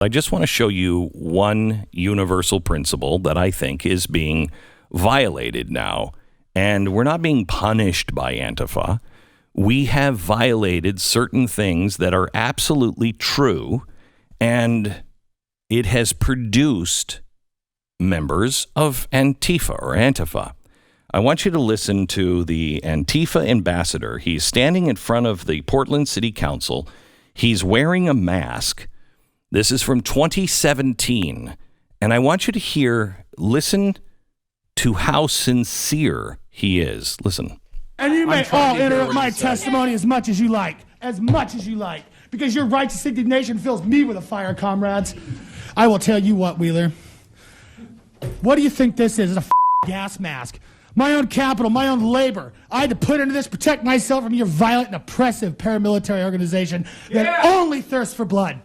I just want to show you one universal principle that I think is being violated now. And we're not being punished by Antifa. We have violated certain things that are absolutely true, and it has produced members of Antifa. I want you to listen to the Antifa Ambassador. He's standing in front of the Portland City Council. He's wearing a mask. This is from 2017. And I want you to listen to how sincere he is. Listen. And you may all interrupt my testimony as much as you like. As much as you like. Because your righteous indignation fills me with a fire, comrades. I will tell you what, Wheeler. What do you think this is? It's a gas mask. My own capital, my own labor. I had to put into this to protect myself from your violent and oppressive paramilitary organization that only thirsts for blood.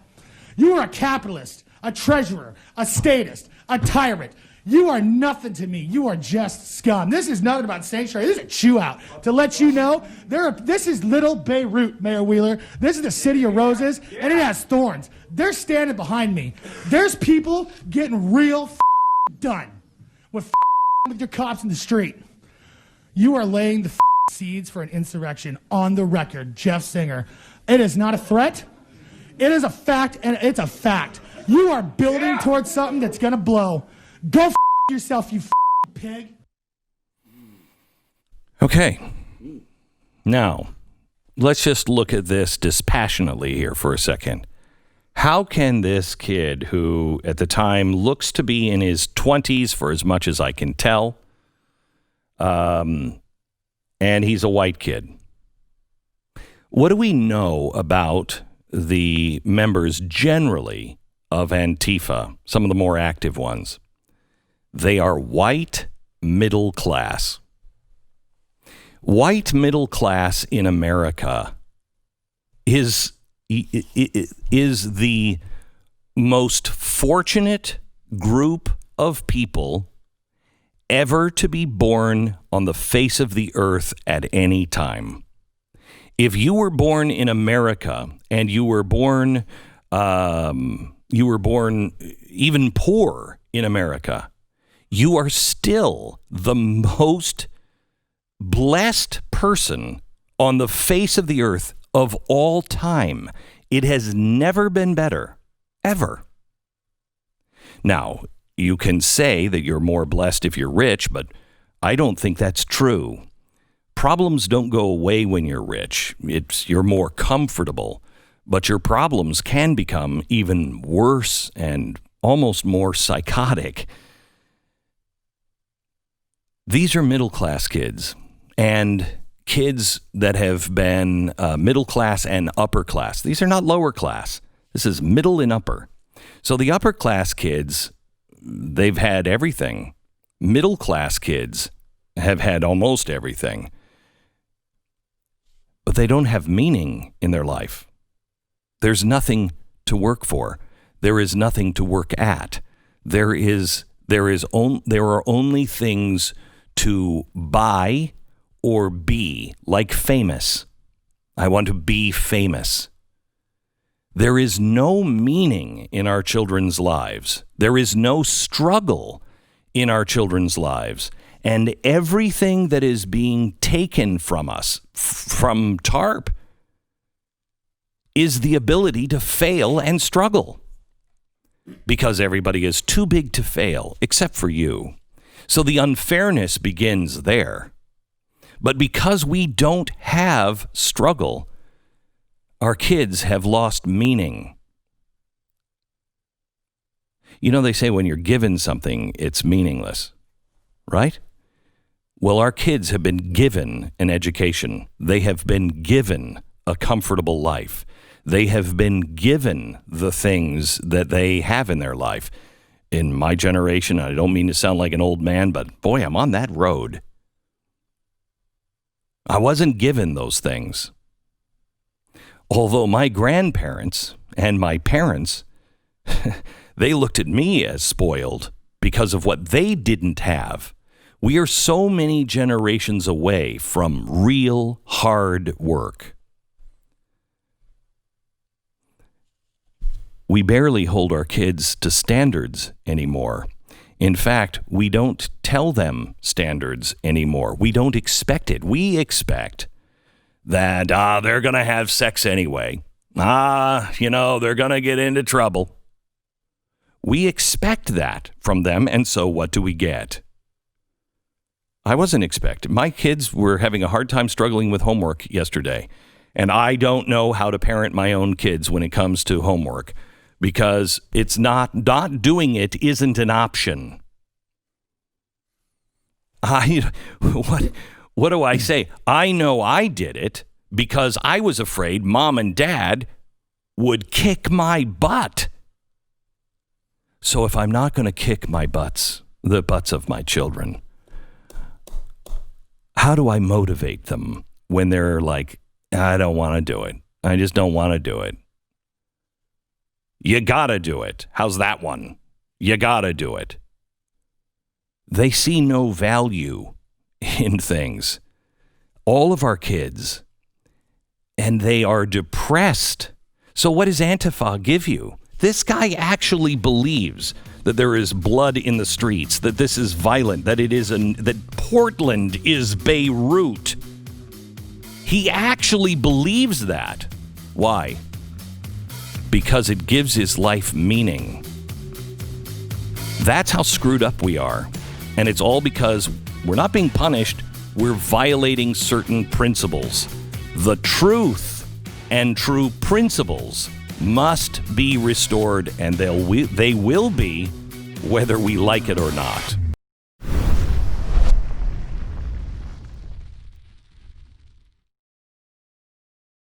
You are a capitalist, a treasurer, a statist, a tyrant. You are nothing to me. You are just scum. This is nothing about sanctuary. This is a chew out. To let you know, this is little Beirut, Mayor Wheeler. This is the city of roses, and it has thorns. They're standing behind me. There's people getting real done with your cops in the street. You are laying the seeds for an insurrection on the record, Jeff Singer. It is not a threat. It is a fact, and it's a fact. You are building towards something that's going to blow. Go yourself, you pig. Okay. Now, let's just look at this dispassionately here for a second. How can this kid, who at the time looks to be in his 20s for as much as I can tell, and he's a white kid, what do we know about the members generally of Antifa, some of the more active ones? They are white middle class. White middle class in America is the most fortunate group of people ever to be born on the face of the earth at any time. If you were born in America and you were born even poor in America, you are still the most blessed person on the face of the earth of all time. It has never been better, ever. Now, you can say that you're more blessed if you're rich, but I don't think that's true. Problems don't go away when you're rich. You're more comfortable, but your problems can become even worse and almost more psychotic. These are middle-class kids, and kids that have been middle class and upper class. These are not lower class. This is middle and upper. So the upper class kids, they've had everything. Middle class kids have had almost everything. But they don't have meaning in their life. There's nothing to work for. There is nothing to work at. There are only things to buy or be, like famous. I want to be famous. There is no meaning in our children's lives. There is no struggle in our children's lives. And everything that is being taken from us, from TARP, is the ability to fail and struggle. Because everybody is too big to fail, except for you. So the unfairness begins there. But because we don't have struggle, our kids have lost meaning. You know, they say when you're given something, it's meaningless, right? Well, our kids have been given an education. They have been given a comfortable life. They have been given the things that they have in their life. In my generation, I don't mean to sound like an old man, but boy, I'm on that road. I wasn't given those things. Although my grandparents and my parents, they looked at me as spoiled because of what they didn't have. We are so many generations away from real hard work. We barely hold our kids to standards anymore. In fact, we don't tell them standards anymore. We don't expect it. We expect that they're going to have sex anyway. They're going to get into trouble. We expect that from them, and so what do we get? I wasn't expecting. My kids were having a hard time struggling with homework yesterday, and I don't know how to parent my own kids when it comes to homework because it's not doing it isn't an option. What do I say? I know I did it because I was afraid mom and dad would kick my butt. So if I'm not going to kick the butts of my children, how do I motivate them when they're like, I don't want to do it. I just don't want to do it. You got to do it. How's that one? You got to do it. They see no value in things. All of our kids, and they are depressed. So what does Antifa give you? This guy actually believes that there is blood in the streets, that this is violent, that Portland is Beirut. He actually believes that. Why? Because it gives his life meaning. That's how screwed up we are. And it's all because we're not being punished, we're violating certain principles. The truth and true principles must be restored, and they will be whether we like it or not.